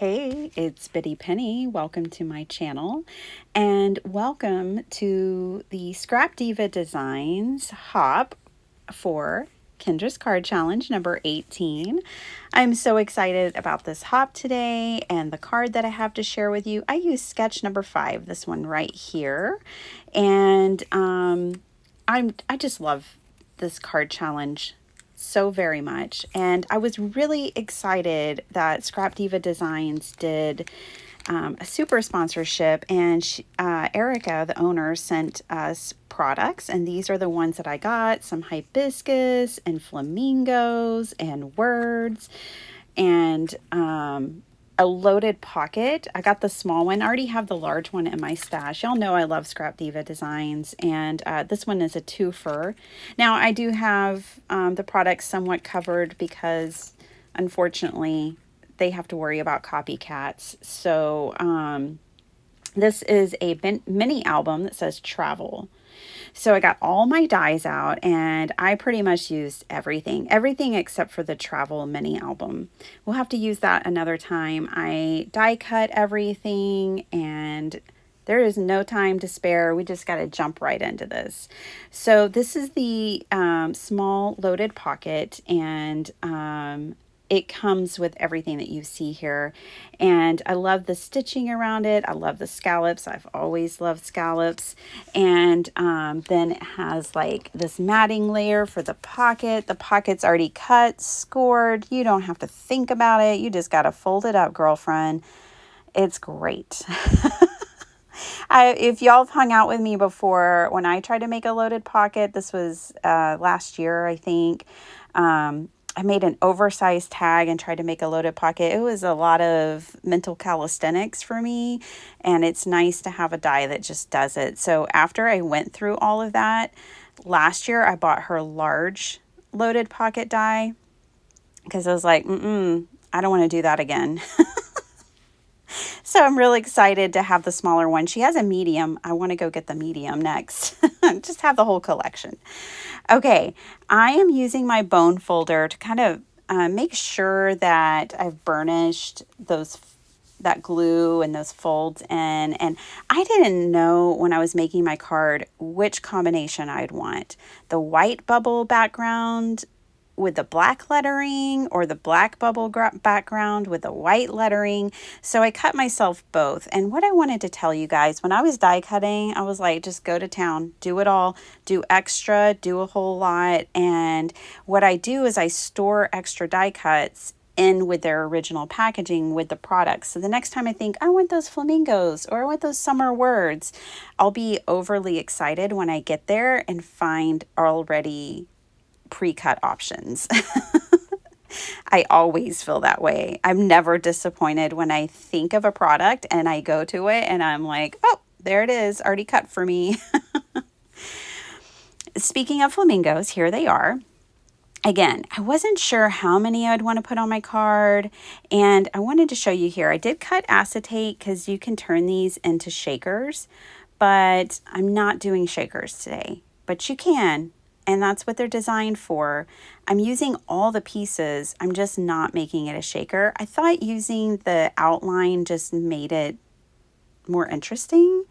Hey, it's Biddy Penny. Welcome to my channel and welcome to the Scrap Diva Designs hop for Kendra's Card Challenge number 18. I'm so excited about this hop today and the card that I have to share with you. I use sketch number 5, this one right here. And I just love this card challenge so very much, and I was really excited that Scrap Diva Designs did a super sponsorship, and Erica, the owner, sent us products, and these are the ones that I got: some hibiscus and flamingos and words, and a loaded pocket. I got the small one. I already have the large one in my stash. Y'all know I love Scrap Diva Designs, and this one is a twofer. Now, I do have the products somewhat covered because, unfortunately, they have to worry about copycats. So, this is a mini album that says Travel. So I got all my dies out and I pretty much used everything except for the Travel mini album. We'll have to use that another time. I die cut everything and there is no time to spare. We just got to jump right into this. So this is the small loaded pocket, and it comes with everything that you see here. And I love the stitching around it. I love the scallops. I've always loved scallops. And then it has like this matting layer for the pocket. The pocket's already cut, scored. You don't have to think about it. You just got to fold it up, girlfriend. It's great. If y'all have hung out with me before, when I tried to make a loaded pocket, this was last year, I think. I made an oversized tag and tried to make a loaded pocket. It was a lot of mental calisthenics for me, and it's nice to have a die that just does it. So after I went through all of that, last year I bought her large loaded pocket die because I was like, I don't want to do that again. So I'm really excited to have the smaller one. She has a medium. I want to go get the medium next. Just have the whole collection. Okay, I am using my bone folder to kind of make sure that I've burnished that glue and those folds in. And I didn't know when I was making my card which combination I'd want. The white bubble background with the black lettering, or the black bubble background with the white lettering. So I cut myself both. And what I wanted to tell you guys, when I was die cutting, I was like, just go to town, do it all, do extra, do a whole lot. And what I do is I store extra die cuts in with their original packaging with the products. So the next time I think, I want those flamingos or I want those summer words, I'll be overly excited when I get there and find already pre-cut options. I always feel that way. I'm never disappointed when I think of a product and I go to it and I'm like, oh, there it is, already cut for me. Speaking of flamingos, here they are. Again, I wasn't sure how many I'd want to put on my card, and I wanted to show you here. I did cut acetate because you can turn these into shakers, but I'm not doing shakers today, but you can. And that's what they're designed for. I'm using all the pieces. I'm just not making it a shaker. I thought using the outline just made it more interesting.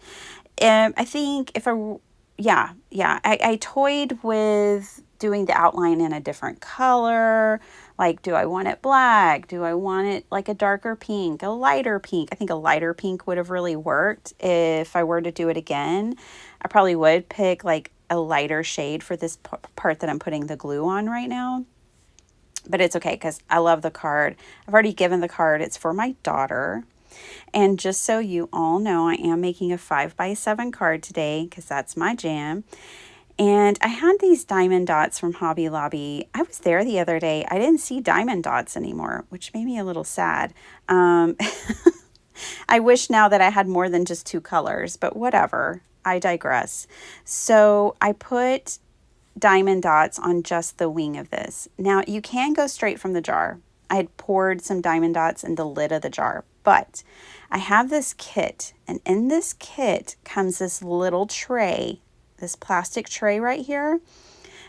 I think if I toyed with doing the outline in a different color. Like, do I want it black? Do I want it like a darker pink, a lighter pink? I think a lighter pink would have really worked if I were to do it again. I probably would pick like a lighter shade for this part that I'm putting the glue on right now. But it's okay because I love the card. I've already given the card. It's for my daughter. And just so you all know, I am making a 5x7 card today because that's my jam. And I had these diamond dots from Hobby Lobby. I was there the other day. I didn't see diamond dots anymore, which made me a little sad. I wish now that I had more than just 2 colors, but whatever. I digress. So I put diamond dots on just the wing of this. Now you can go straight from the jar. I had poured some diamond dots in the lid of the jar, but I have this kit, and in this kit comes this little tray, this plastic tray right here.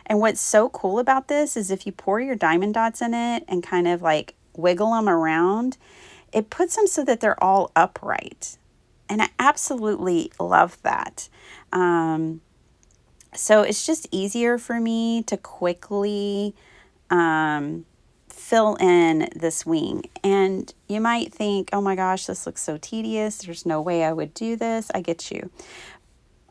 And what's so cool about this is if you pour your diamond dots in it and kind of like wiggle them around, it puts them so that they're all upright. And I absolutely love that. So it's just easier for me to quickly fill in this wing. And you might think, oh my gosh, this looks so tedious. There's no way I would do this. I get you.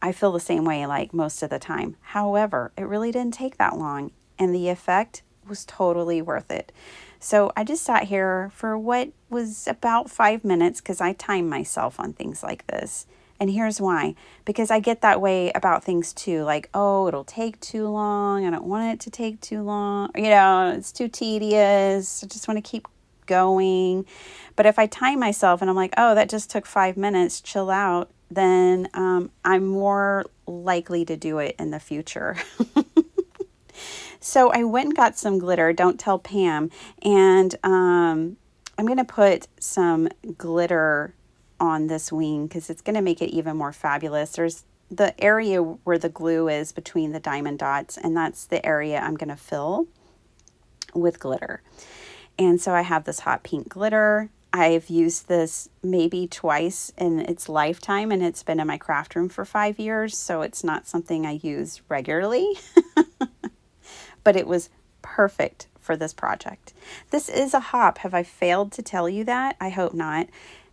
I feel the same way like most of the time. However, it really didn't take that long and the effect was totally worth it. So I just sat here for what was about 5 minutes because I time myself on things like this. And here's why. Because I get that way about things too. Like, oh, it'll take too long. I don't want it to take too long. You know, it's too tedious. I just want to keep going. But if I time myself and I'm like, oh, that just took 5 minutes, chill out, then I'm more likely to do it in the future. So I went and got some glitter, don't tell Pam, and I'm going to put some glitter on this wing because it's going to make it even more fabulous. There's the area where the glue is between the diamond dots, and that's the area I'm going to fill with glitter. And so I have this hot pink glitter. I've used this maybe twice in its lifetime, and it's been in my craft room for 5 years, so it's not something I use regularly. But it was perfect for this project. This is a hop. Have I failed to tell you that? I hope not.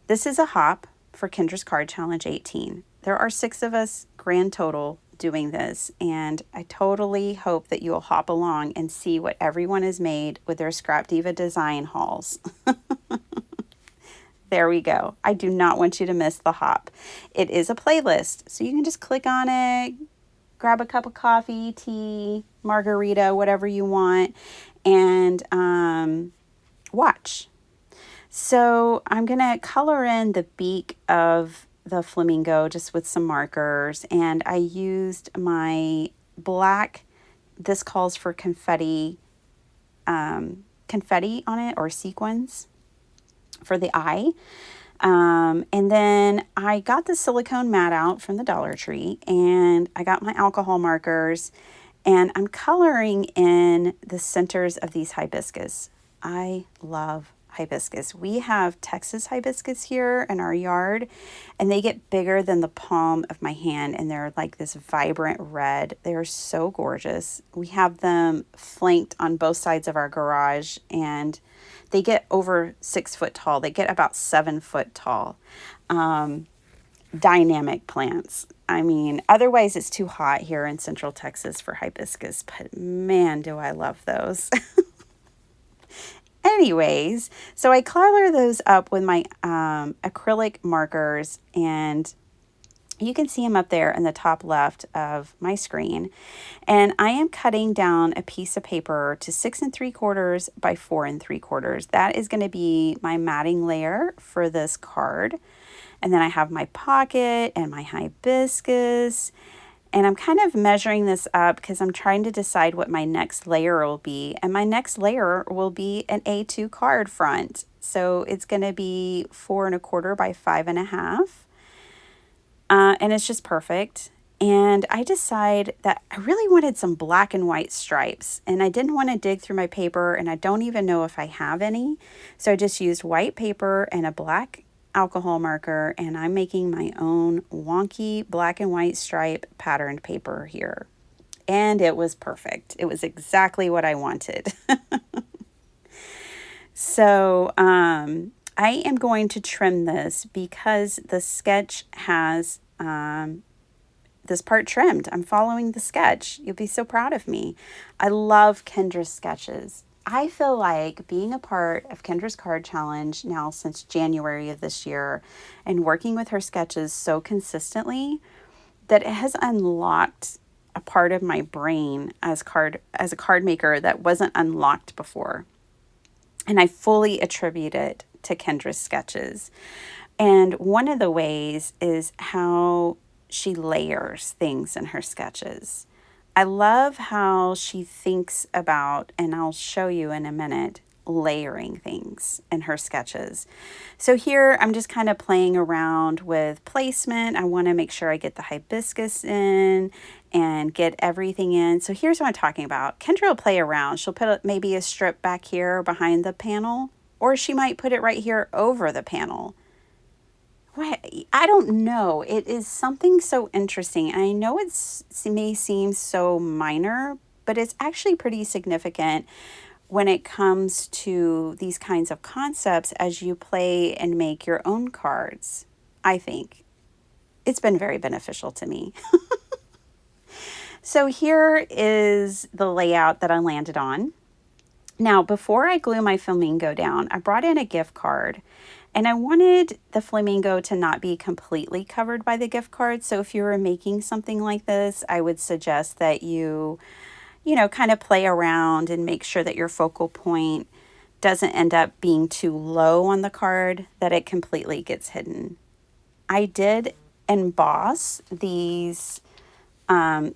This is a hop for Kendra's Card Challenge 18. There are 6 of us grand total doing this, and I totally hope that you'll hop along and see what everyone has made with their Scrap Diva design hauls. There we go. I do not want you to miss the hop. It is a playlist, so you can just click on it, grab a cup of coffee, tea, margarita, whatever you want, and watch. So I'm going to color in the beak of the flamingo just with some markers, and I used my black, this calls for confetti on it, or sequins for the eye. And then I got the silicone mat out from the Dollar Tree, and I got my alcohol markers, and I'm coloring in the centers of these hibiscus. I love hibiscus. We have Texas hibiscus here in our yard, and they get bigger than the palm of my hand, and they're like this vibrant red. They are so gorgeous. We have them flanked on both sides of our garage, and they get over 6 foot tall. They get about 7 foot tall. Dynamic plants. I mean, otherwise it's too hot here in Central Texas for hibiscus, but man, do I love those. Anyways, so I color those up with my acrylic markers, and you can see them up there in the top left of my screen. And I am cutting down a piece of paper to 6 3/4 by 4 3/4. That is going to be my matting layer for this card. And then I have my pocket and my hibiscus. And I'm kind of measuring this up because I'm trying to decide what my next layer will be. And my next layer will be an A2 card front. So it's going to be 4 1/4 by 5 1/2. And it's just perfect. And I decide that I really wanted some black and white stripes, and I didn't want to dig through my paper, and I don't even know if I have any. So I just used white paper and a black alcohol marker, and I'm making my own wonky black and white stripe patterned paper here. And it was perfect. It was exactly what I wanted. So I am going to trim this because the sketch has this part trimmed. I'm following the sketch. You'll be so proud of me. I love Kendra's sketches. I feel like being a part of Kendra's Card Challenge now since January of this year and working with her sketches so consistently that it has unlocked a part of my brain as a card maker that wasn't unlocked before. And I fully attribute it to Kendra's sketches. And one of the ways is how she layers things in her sketches. I love how she thinks about, and I'll show you in a minute, layering things in her sketches. So here I'm just kind of playing around with placement. I want to make sure I get the hibiscus in and get everything in. So here's what I'm talking about. Kendra will play around. She'll put maybe a strip back here behind the panel, Or she might put it right here over the panel. I don't know. It is something so interesting. I know it may seem so minor, but it's actually pretty significant when it comes to these kinds of concepts as you play and make your own cards. I think it's been very beneficial to me. So here is the layout that I landed on. Now, before I glue my flamingo down, I brought in a gift card. And I wanted the flamingo to not be completely covered by the gift card. So if you were making something like this, I would suggest that you kind of play around and make sure that your focal point doesn't end up being too low on the card, that it completely gets hidden. I did emboss these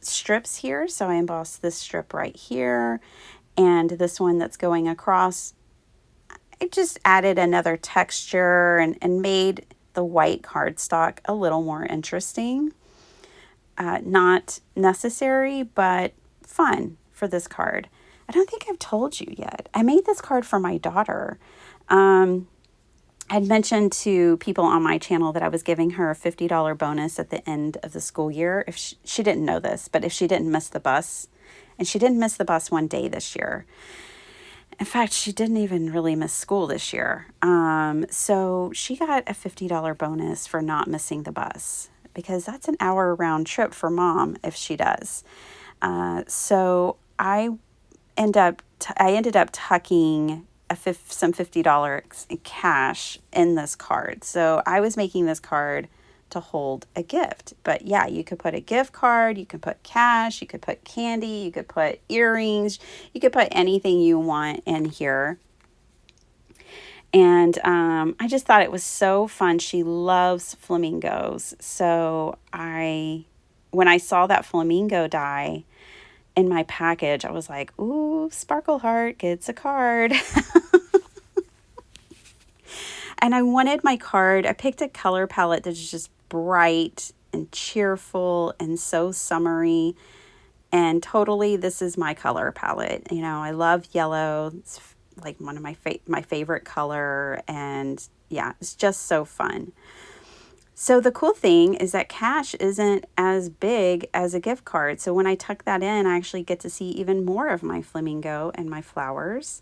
strips here. So I embossed this strip right here and this one that's going across. It just added another texture and made the white cardstock a little more interesting. Not necessary, but fun for this card. I don't think I've told you yet. I made this card for my daughter. I'd mentioned to people on my channel that I was giving her a $50 bonus at the end of the school year. If she didn't know this, but if she didn't miss the bus, and she didn't miss the bus one day this year. In fact, she didn't even really miss school this year. So she got a $50 bonus for not missing the bus, because that's an hour round trip for mom if she does. So I ended up tucking some $50 in cash in this card. So I was making this card to hold a gift. But yeah, you could put a gift card, you could put cash, you could put candy, you could put earrings, you could put anything you want in here. And I just thought it was so fun. She loves flamingos. So when I saw that flamingo die in my package, I was like, ooh, Sparkle Heart gets a card. And I wanted my card, I picked a color palette that's just bright and cheerful and so summery. And totally, this is my color palette. I love yellow. It's like one of my favorite color. And yeah, it's just so fun. So the cool thing is that cash isn't as big as a gift card. So when I tuck that in, I actually get to see even more of my flamingo and my flowers.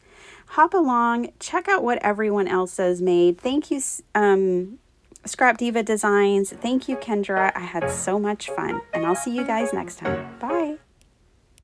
Hop along, check out what everyone else has made. Thank you, Scrap Diva Designs. Thank you, Kendra. I had so much fun. And I'll see you guys next time. Bye.